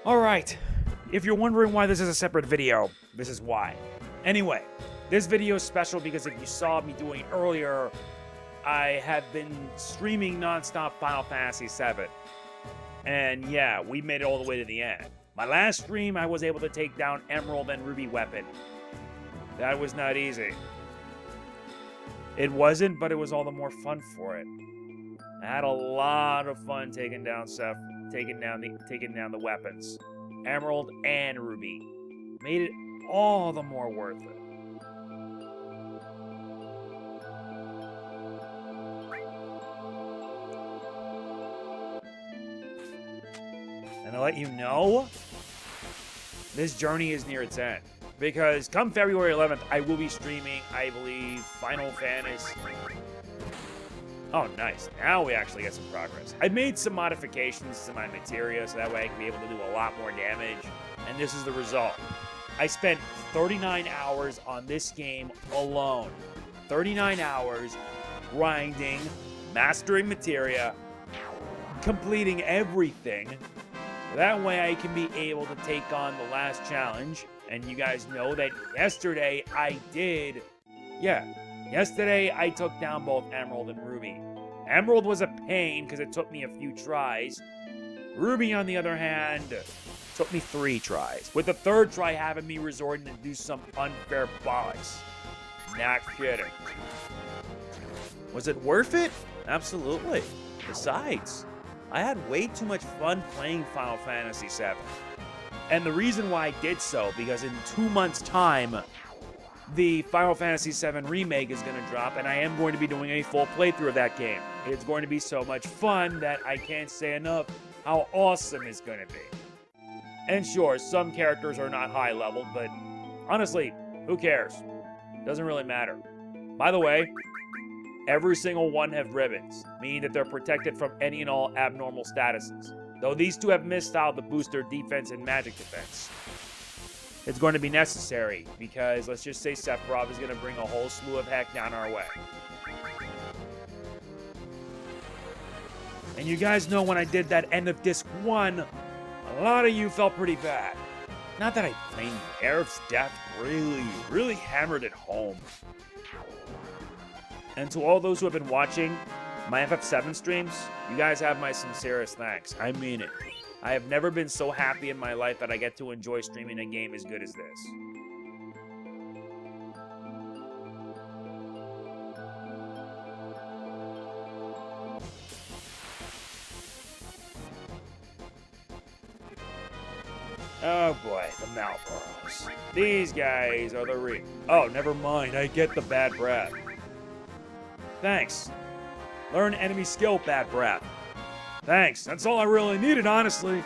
Alright, if you're wondering why this is a separate video, this is why. Anyway, this video is special because if you saw me doing it earlier, I have been streaming non-stop Final Fantasy VII. And yeah, we made it all the way to the end. My last stream, I was able to take down Emerald and Ruby Weapon. That was not easy. It wasn't, but it was all the more fun for it. I had a lot of fun taking down the weapons. Emerald and Ruby. Made it all the more worth it. And to let you know, this journey is near its end. Because come February 11th, I will be streaming, I believe, Final Fantasy. Oh, nice. Now we actually get some progress. I made some modifications to my materia so that way I can be able to do a lot more damage. And this is the result. I spent 39 hours on this game alone. 39 hours grinding, mastering materia, completing everything. That way I can be able to take on the last challenge. And you guys know that yesterday I did. Yesterday I took down both Emerald and Ruby. Emerald was a pain because it took me a few tries. Ruby, on the other hand, took me 3 tries. With the 3rd try having me resorting to do some unfair bollocks. Not kidding. Was it worth it? Absolutely. Besides, I had way too much fun playing Final Fantasy VII. And the reason why I did so, because in 2 months' time, the Final Fantasy VII Remake is going to drop, and I am going to be doing a full playthrough of that game. It's going to be so much fun that I can't say enough how awesome it's going to be. And sure, some characters are not high level, but honestly, who cares? Doesn't really matter. By the way, every single one have ribbons, meaning that they're protected from any and all abnormal statuses. Though these two have misstyled to boost their defense and magic defense. It's going to be necessary, because let's just say Sephiroth is going to bring a whole slew of heck down our way. And you guys know when I did that end of Disc 1, a lot of you felt pretty bad. Not that I blame you. Aerith's death really hammered it home. And to all those who have been watching my FF7 streams, you guys have my sincerest thanks. I mean it. I have never been so happy in my life that I get to enjoy streaming a game as good as this. Oh boy, the Malboros. These guys are the Oh, never mind, I get the bad breath. Thanks. Learn enemy skill, bad breath. Thanks, that's all I really needed, honestly.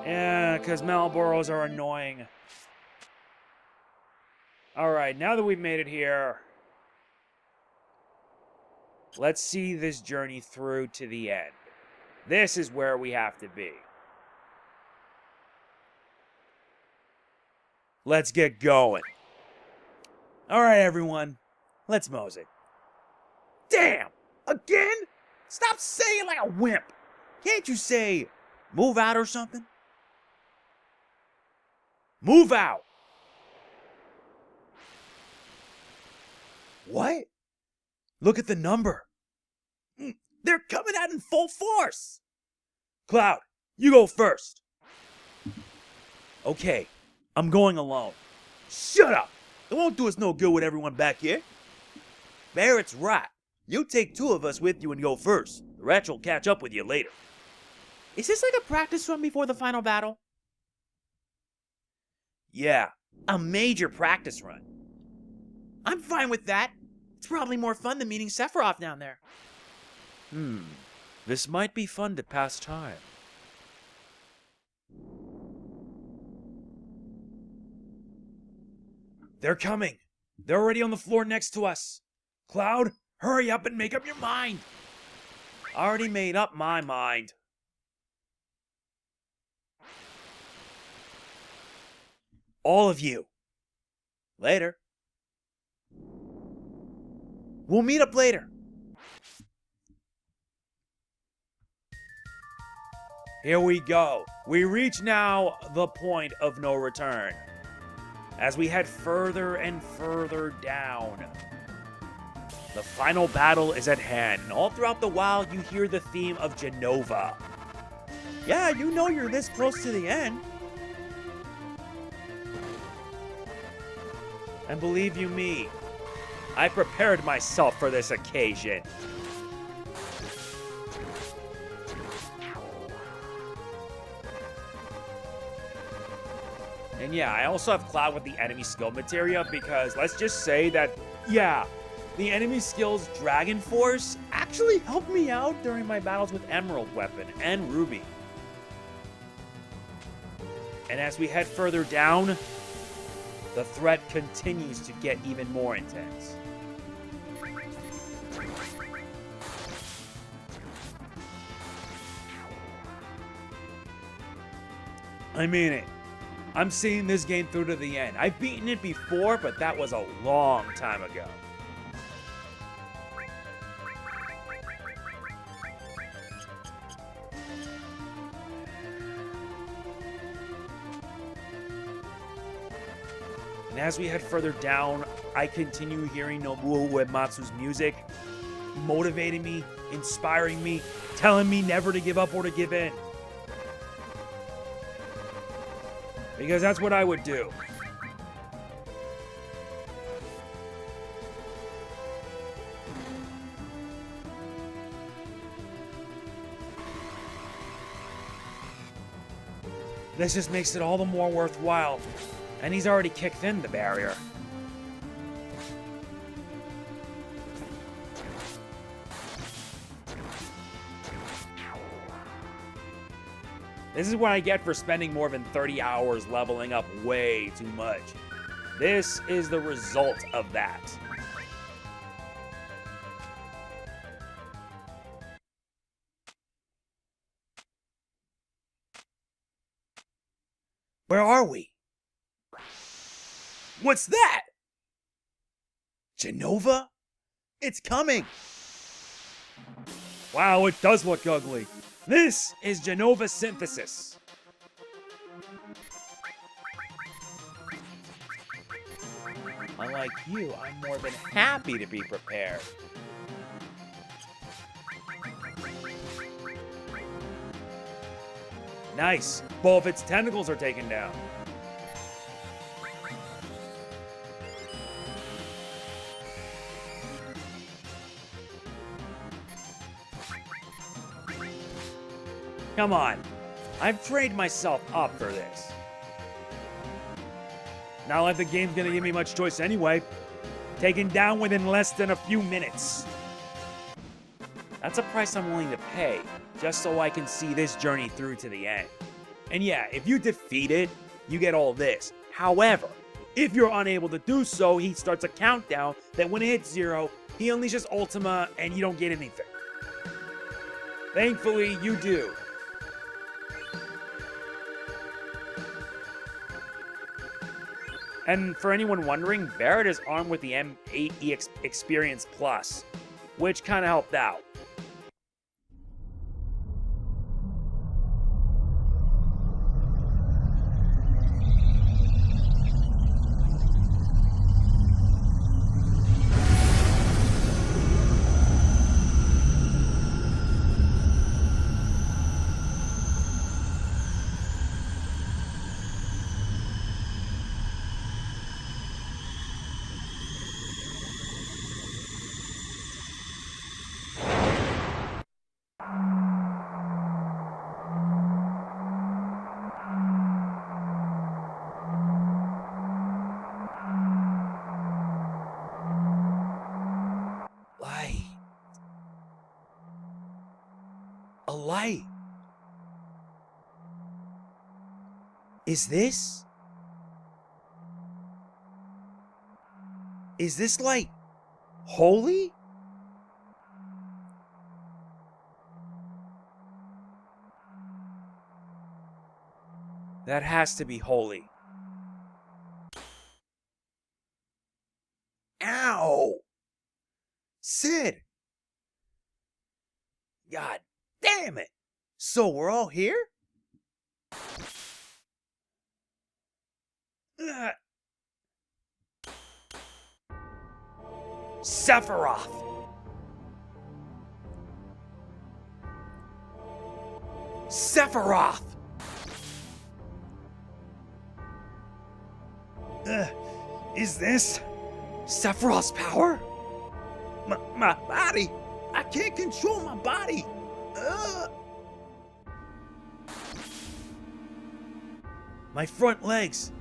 Yeah, because Malboros are annoying. Alright, now that we've made it here, let's see this journey through to the end. This is where we have to be. Let's get going. Alright, everyone. Let's mosey. Damn! Again? Stop saying like a wimp. Can't you say, move out or something? Move out! What? Look at the number. They're coming out in full force. Cloud, you go first. Okay, I'm going alone. Shut up! It won't do us no good with everyone back here. Barrett's right. You take 2 of us with you and go first. The rest will catch up with you later. Is this like a practice run before the final battle? Yeah, a major practice run. I'm fine with that. It's probably more fun than meeting Sephiroth down there. This might be fun to pass time. They're coming. They're already on the floor next to us. Cloud, hurry up and make up your mind. Already made up my mind. All of you. Later. We'll meet up later. Here we go. We reach now the point of no return. As we head further and further down. The final battle is at hand, and all throughout the while you hear the theme of Jenova. Yeah, you know you're this close to the end. And believe you me, I prepared myself for this occasion. And yeah, I also have Cloud with the enemy skill materia because let's just say that, yeah, the enemy skills Dragon Force actually helped me out during my battles with Emerald Weapon and Ruby. And as we head further down, the threat continues to get even more intense. I mean it. I'm seeing this game through to the end. I've beaten it before, but that was a long time ago. And as we head further down, I continue hearing Nobuo Uematsu's music, motivating me, inspiring me, telling me never to give up or to give in. Because that's what I would do. This just makes it all the more worthwhile. And he's already kicked in the barrier. This is what I get for spending more than 30 hours leveling up way too much. This is the result of that. Where are we? What's that? Jenova? It's coming! Wow, it does look ugly. This is Jenova Synthesis. Unlike you, I'm more than happy to be prepared. Nice. Both its tentacles are taken down. Come on. I've trained myself up for this. Not like the game's gonna give me much choice anyway. Taken down within less than a few minutes. That's a price I'm willing to pay, just so I can see this journey through to the end. And yeah, if you defeat it, you get all this. However, if you're unable to do so, he starts a countdown that when it hits 0, he unleashes Ultima and you don't get anything. Thankfully, you do. And for anyone wondering, Barrett is armed with the M8 Experience Plus, which kind of helped out. A light. Is this light holy? That has to be holy. Ow! Sid! God damn it! So we're all here? Sephiroth! Sephiroth! Is this Sephiroth's power? My body! I can't control my body! My front legs!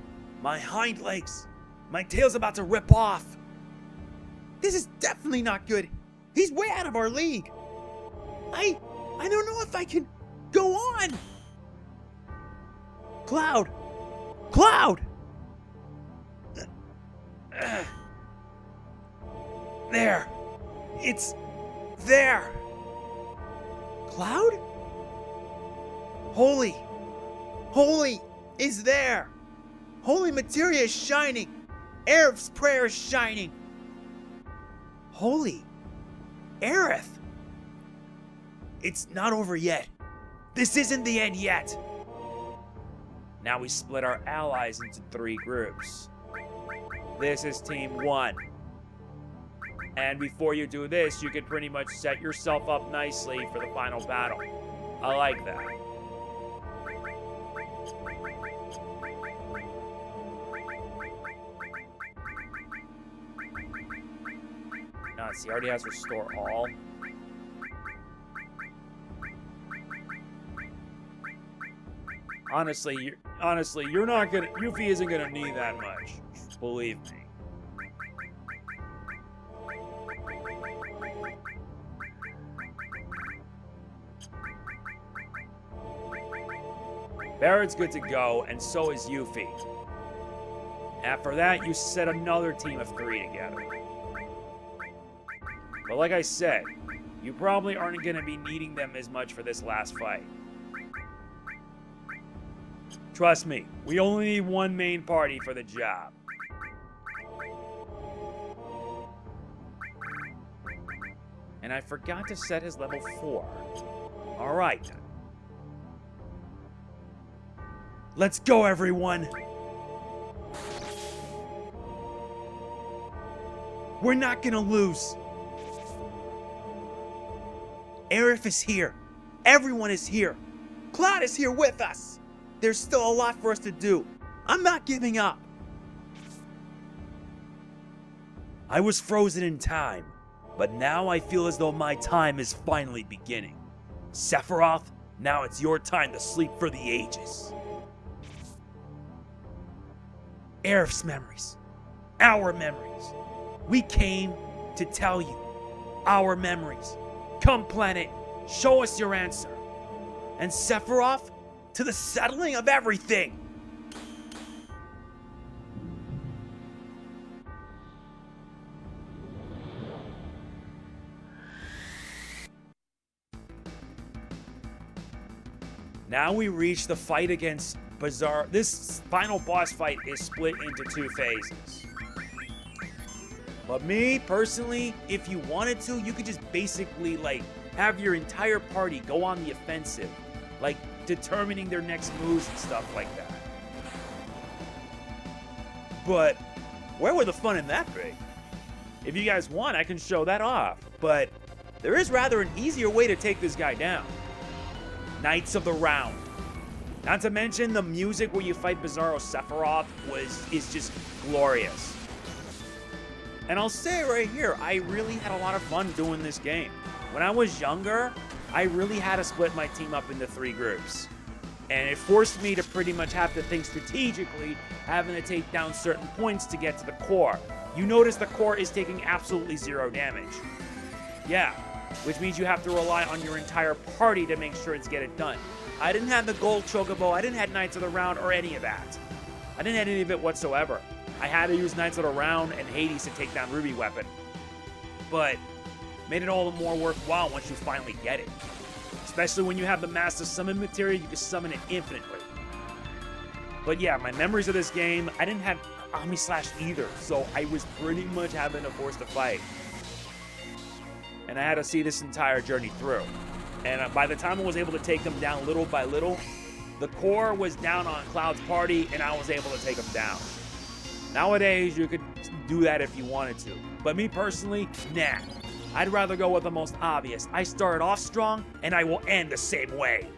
My hind legs! My tail's about to rip off! This is definitely not good! He's way out of our league! I don't know if I can go on! Cloud! Cloud! There! It's there! Cloud? Holy! Holy is there! Holy Materia is shining! Aerith's prayer is shining! Holy! Aerith! It's not over yet. This isn't the end yet. Now we split our allies into 3 groups. This is Team 1. And before you do this, you can pretty much set yourself up nicely for the final battle. I like that. See, he already has restore all. Honestly, you're not gonna. Yuffie isn't gonna need that much. Believe me. Barrett's good to go, and so is Yuffie. After that, you set another team of 3 together. But like I said, you probably aren't going to be needing them as much for this last fight. Trust me, we only need 1 main party for the job. And I forgot to set his level 4. Alright then. Let's go, everyone! We're not gonna lose! Aerith is here. Everyone is here. Cloud is here with us. There's still a lot for us to do. I'm not giving up. I was frozen in time, but now I feel as though my time is finally beginning. Sephiroth, now it's your time to sleep for the ages. Aerith's memories. Our memories. We came to tell you. Our memories. Come, planet, show us your answer. And Sephiroth, to the settling of everything. Now we reach the fight against Bizarre. This final boss fight is split into 2 phases. But me, personally, if you wanted to, you could just basically, like, have your entire party go on the offensive. Like, determining their next moves and stuff like that. But where would the fun in that be? If you guys want, I can show that off. But there is rather an easier way to take this guy down. Knights of the Round. Not to mention the music where you fight Bizarro Sephiroth is just glorious. And I'll say right here, I really had a lot of fun doing this game. When I was younger, I really had to split my team up into 3 groups. And it forced me to pretty much have to think strategically, having to take down certain points to get to the core. You notice the core is taking absolutely 0 damage. Yeah, which means you have to rely on your entire party to make sure it's get it done. I didn't have the gold chocobo, I didn't have Knights of the Round or any of that. I didn't have any of it whatsoever. I had to use Knights of the Round and Hades to take down Ruby Weapon. But made it all the more worthwhile once you finally get it. Especially when you have the Master Summon Materia, you can summon it infinitely. But yeah, my memories of this game, I didn't have Omni Slash either, so I was pretty much having to force the fight. and I had to see this entire journey through. And by the time I was able to take them down little by little, the core was down on Cloud's party, and I was able to take them down. Nowadays, you could do that if you wanted to. But me personally, nah. I'd rather go with the most obvious. I started off strong, and I will end the same way.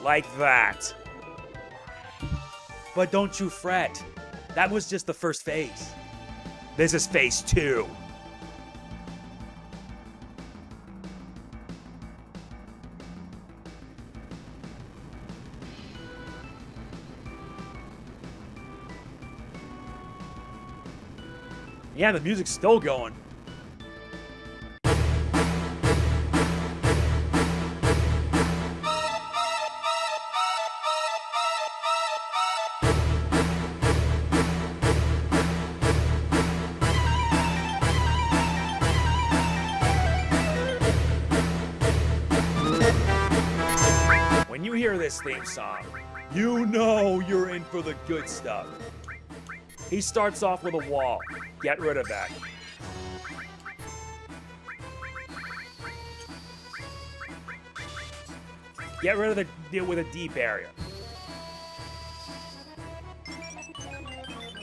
Like that. But don't you fret. That was just the first phase. This is phase 2. Yeah, the music's still going. When you hear this theme song, you know you're in for the good stuff. He starts off with a wall. Get rid of that. Get rid of the deal with a deep area.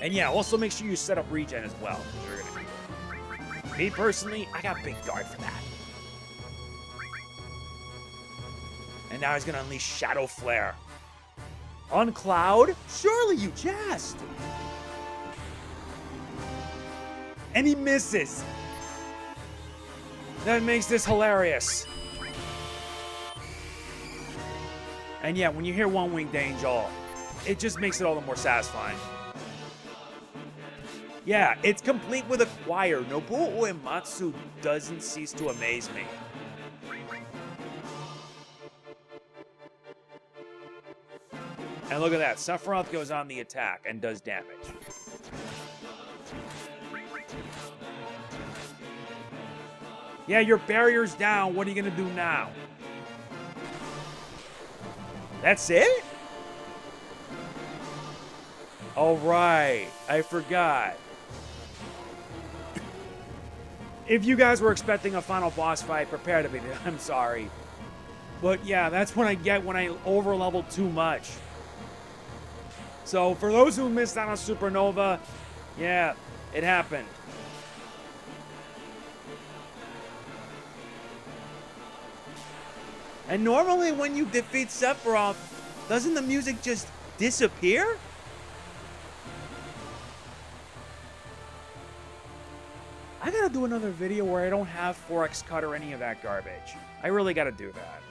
And yeah, also make sure you set up regen as well. Me personally, I got big guard for that. And now he's gonna unleash Shadow Flare. On Cloud? Surely you jest! And he misses. That makes this hilarious. And yeah, when you hear One Winged Angel, it just makes it all the more satisfying. Yeah, it's complete with a choir. Nobuo Uematsu doesn't cease to amaze me. And look at that, Sephiroth goes on the attack and does damage. Yeah, your barrier's down. What are you gonna do now? That's it? All right, I forgot. If you guys were expecting a final boss fight, prepare to be. I'm sorry. But yeah, that's what I get when I over-level too much. So for those who missed out on Supernova, yeah, it happened. And normally when you defeat Sephiroth, doesn't the music just disappear? I gotta do another video where I don't have 4x cut or any of that garbage. I really gotta do that.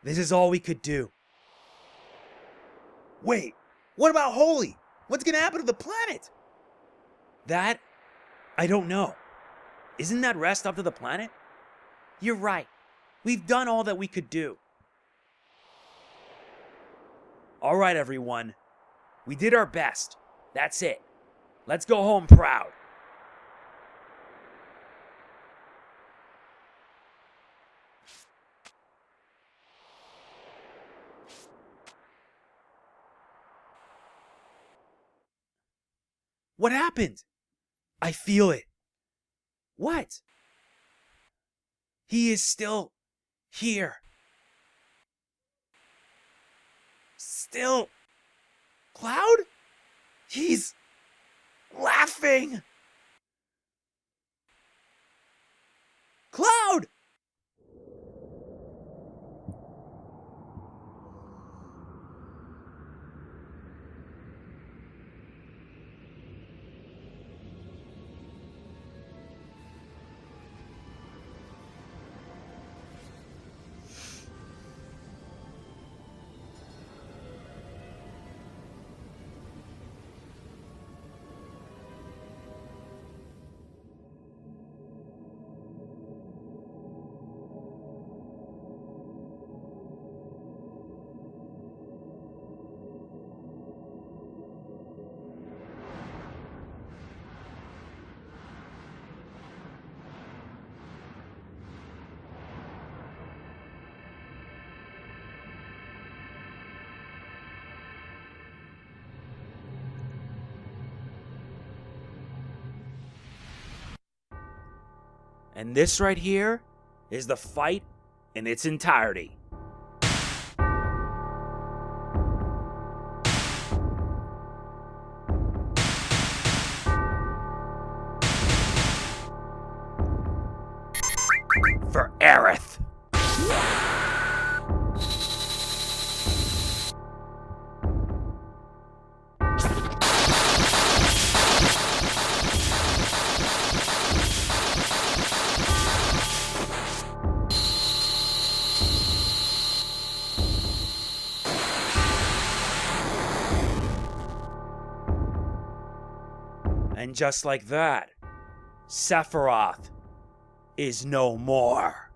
This is all we could do. Wait, what about Holy? What's gonna happen to the planet? That, I don't know. Isn't that rest up to the planet? You're right. We've done all that we could do. All right, everyone. We did our best. That's it. Let's go home proud. What happened? I feel it. What? He is still here. Still. Cloud? He's laughing. Cloud! And this right here is the fight in its entirety. For Aerith. And just like that, Sephiroth is no more.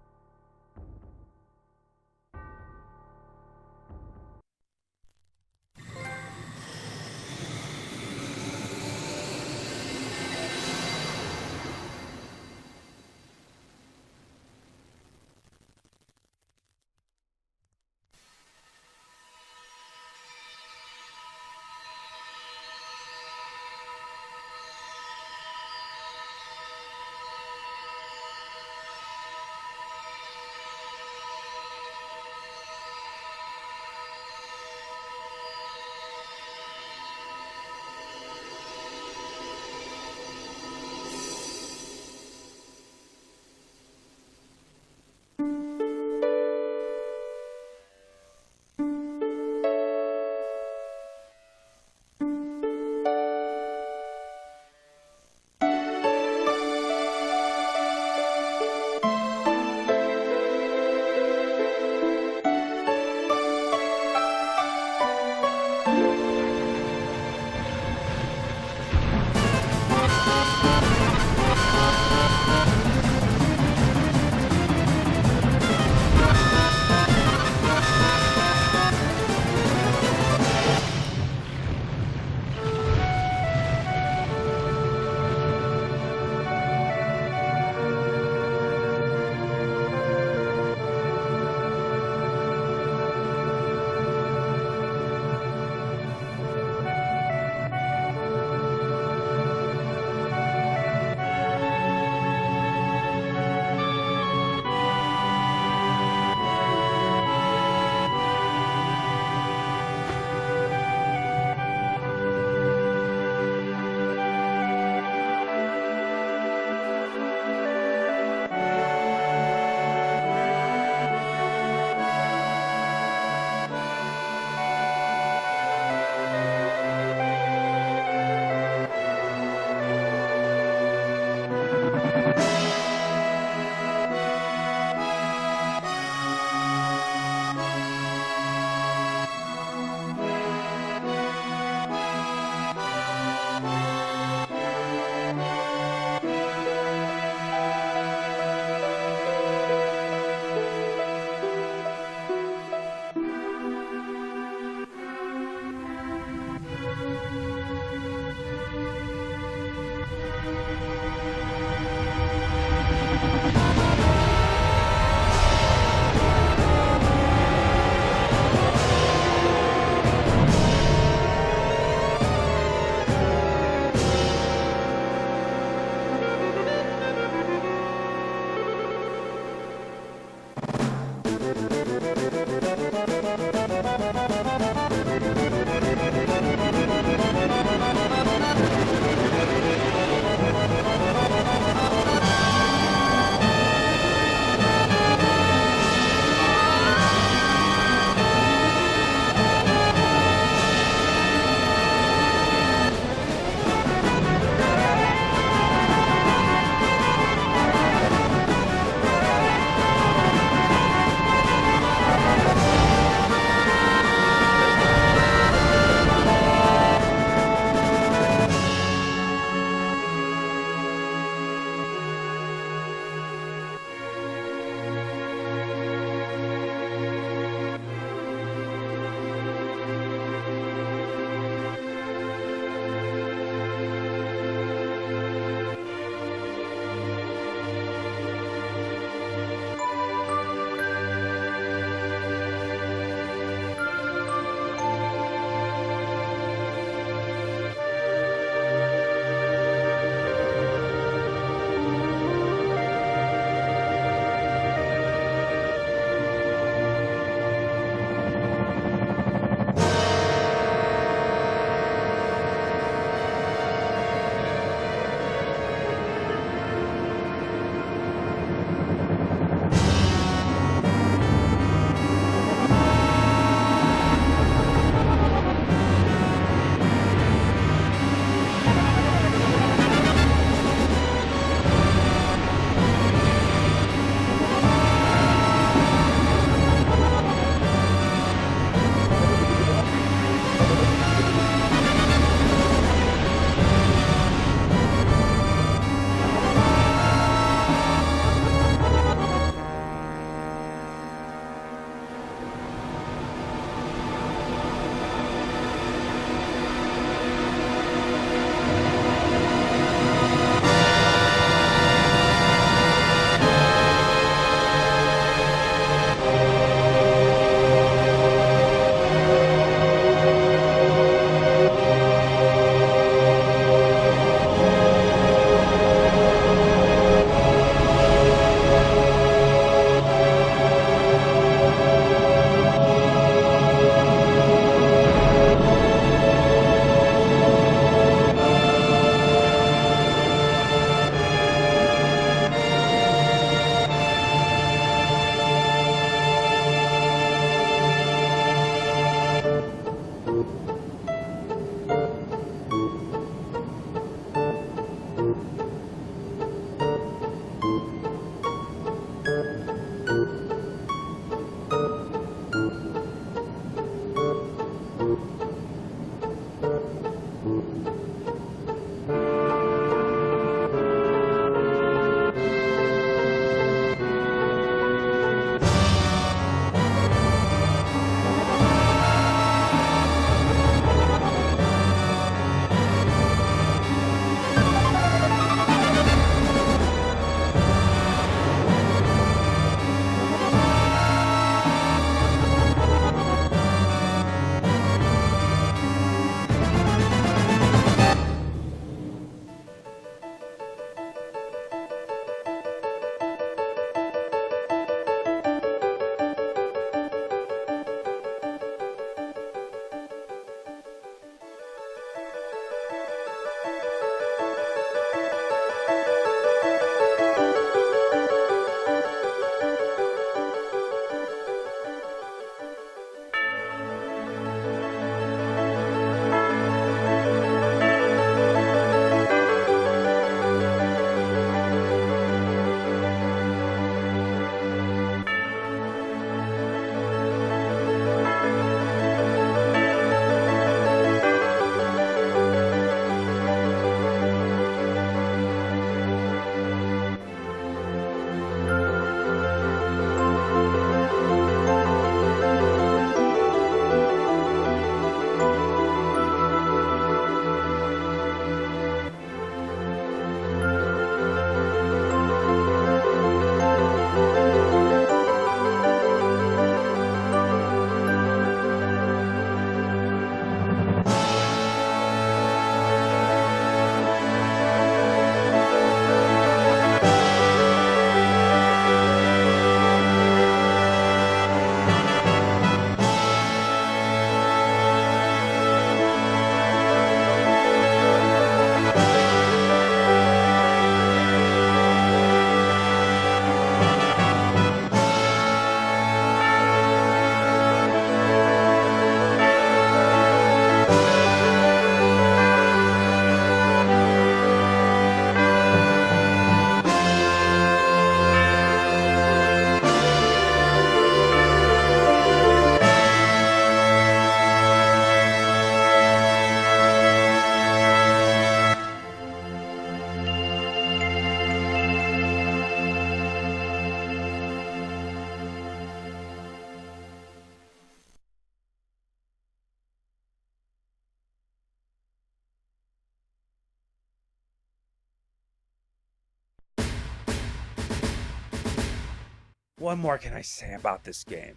What more can I say about this game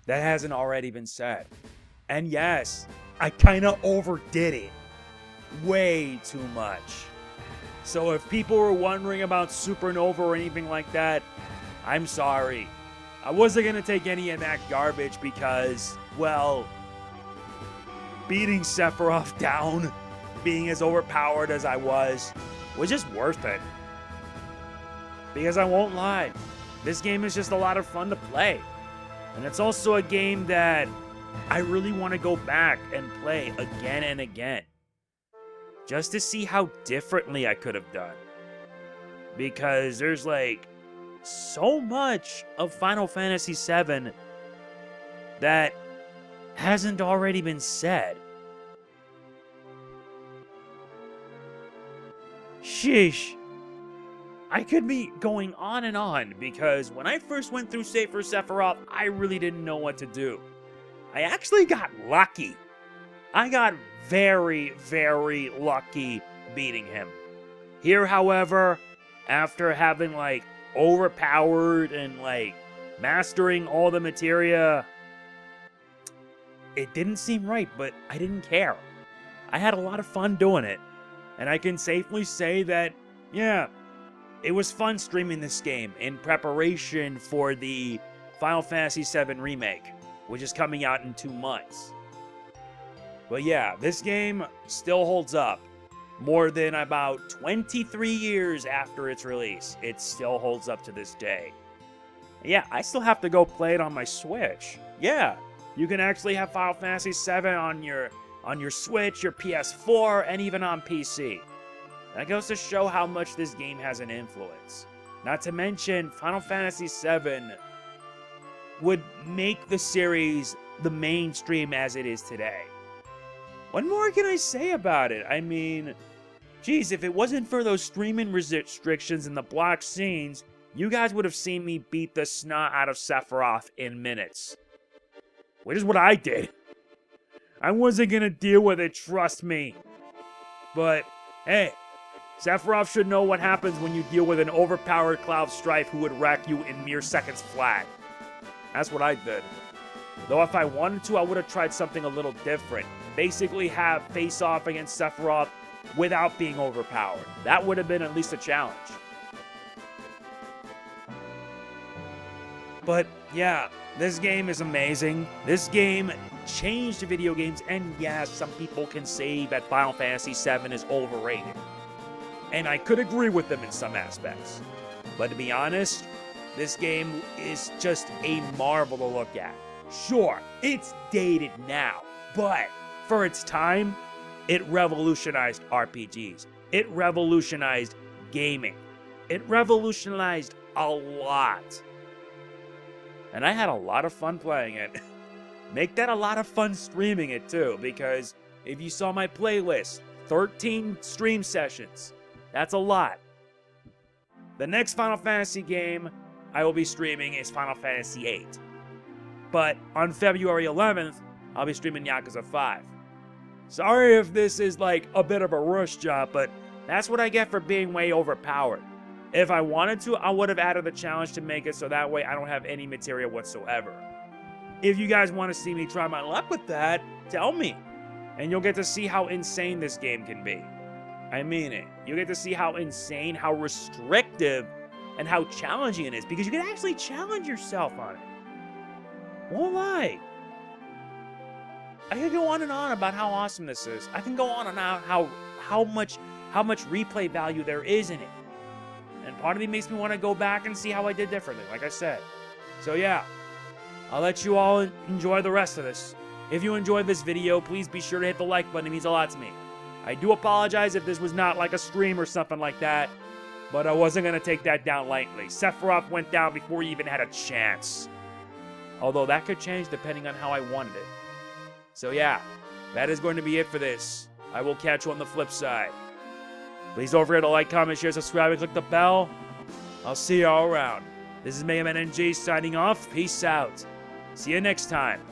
that hasn't already been said? And yes, I kind of overdid it. Way too much. So if people were wondering about Supernova or anything like that, I'm sorry. I wasn't going to take any of that garbage because, well, beating Sephiroth down, being as overpowered as I was just worth it. Because I won't lie, this game is just a lot of fun to play. And it's also a game that I really want to go back and play again and again. Just to see how differently I could have done. Because there's like so much of Final Fantasy VII that hasn't already been said. Sheesh. I could be going on and on because when I first went through Safer-Sephiroth, I really didn't know what to do. I actually got lucky. I got very, very lucky beating him. Here, however, after having like overpowered and like mastering all the materia, it didn't seem right, but I didn't care. I had a lot of fun doing it. And I can safely say that, yeah, it was fun streaming this game in preparation for the Final Fantasy VII Remake, which is coming out in 2 months. But yeah, this game still holds up. More than about 23 years after its release, it still holds up to this day. Yeah, I still have to go play it on my Switch. Yeah, you can actually have Final Fantasy VII on your Switch, your PS4, and even on PC. That goes to show how much this game has an influence. Not to mention, Final Fantasy VII would make the series the mainstream as it is today. What more can I say about it? I mean, geez, if it wasn't for those streaming restrictions and the block scenes, you guys would have seen me beat the snot out of Sephiroth in minutes. Which is what I did. I wasn't gonna deal with it, trust me. But, hey, Sephiroth should know what happens when you deal with an overpowered Cloud Strife who would wreck you in mere seconds flat. That's what I did. Though if I wanted to, I would have tried something a little different. Basically have face-off against Sephiroth without being overpowered. That would have been at least a challenge. But, yeah, this game is amazing. This game changed video games, and yes, some people can say that Final Fantasy VII is overrated. And I could agree with them in some aspects. But to be honest, this game is just a marvel to look at. Sure, it's dated now, but for its time, it revolutionized RPGs. It revolutionized gaming. It revolutionized a lot. And I had a lot of fun playing it. Make that a lot of fun streaming it too, because if you saw my playlist, 13 stream sessions. That's a lot. The next Final Fantasy game I will be streaming is Final Fantasy VIII. But on February 11th, I'll be streaming Yakuza 5. Sorry if this is like a bit of a rush job, but that's what I get for being way overpowered. If I wanted to, I would have added the challenge to make it so that way I don't have any materia whatsoever. If you guys want to see me try my luck with that, tell me. And you'll get to see how insane this game can be. I mean it. You'll get to see how insane, how restrictive, and how challenging it is. Because you can actually challenge yourself on it. Won't lie. I could go on and on about how awesome this is. I can go on and on how much replay value there is in it. And part of me makes me want to go back and see how I did differently, like I said. So yeah, I'll let you all enjoy the rest of this. If you enjoyed this video, please be sure to hit the like button. It means a lot to me. I do apologize if this was not like a stream or something like that, but I wasn't going to take that down lightly. Sephiroth went down before he even had a chance. Although that could change depending on how I wanted it. So yeah, that is going to be it for this. I will catch you on the flip side. Please don't forget to like, comment, share, subscribe, and click the bell. I'll see you all around. This is Mega Man NG signing off. Peace out. See you next time.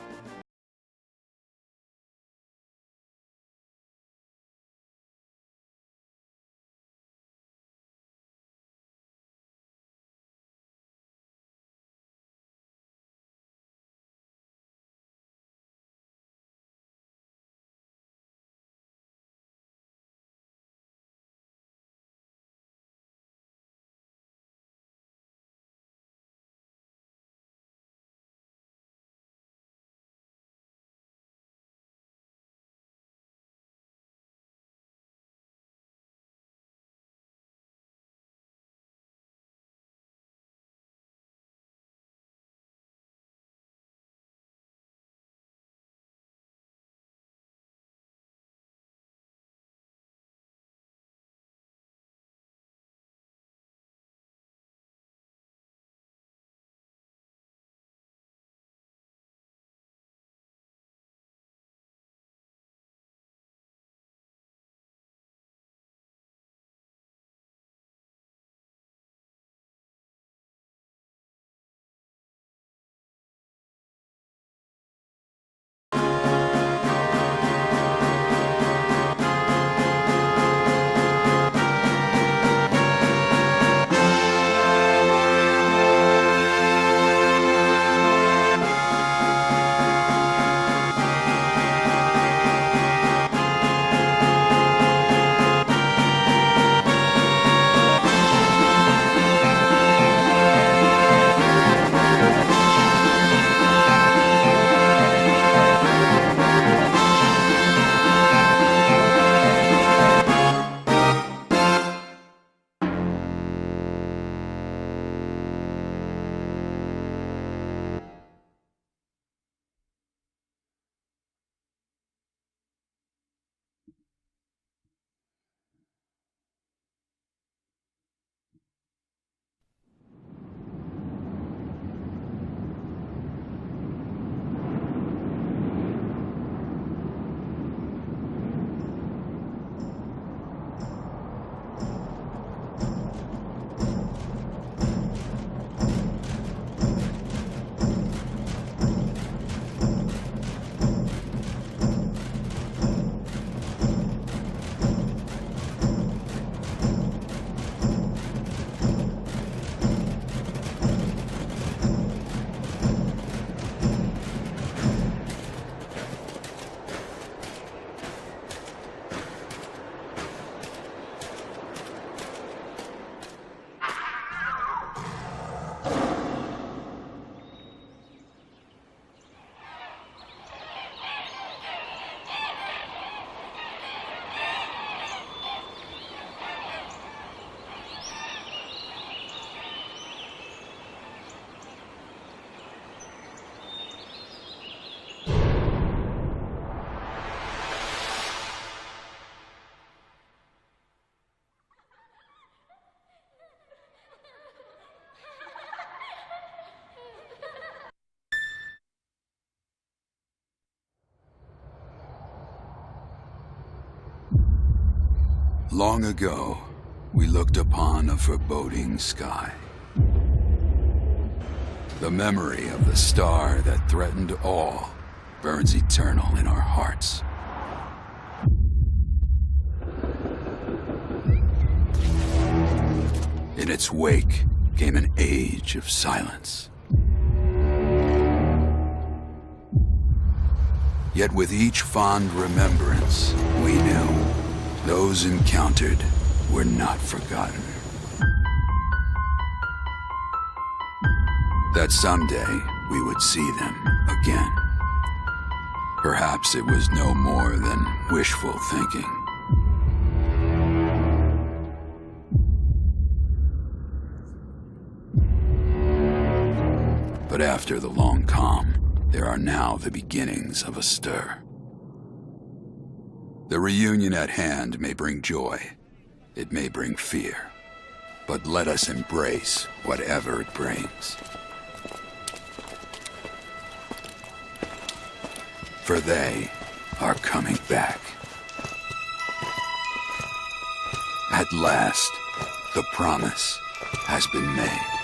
Long ago, we looked upon a foreboding sky. The memory of the star that threatened all burns eternal in our hearts. In its wake came an age of silence. Yet with each fond remembrance, we knew those encountered were not forgotten. That someday we would see them again. Perhaps it was no more than wishful thinking. But after the long calm, there are now the beginnings of a stir. The reunion at hand may bring joy, it may bring fear, but let us embrace whatever it brings. For they are coming back. At last, the promise has been made.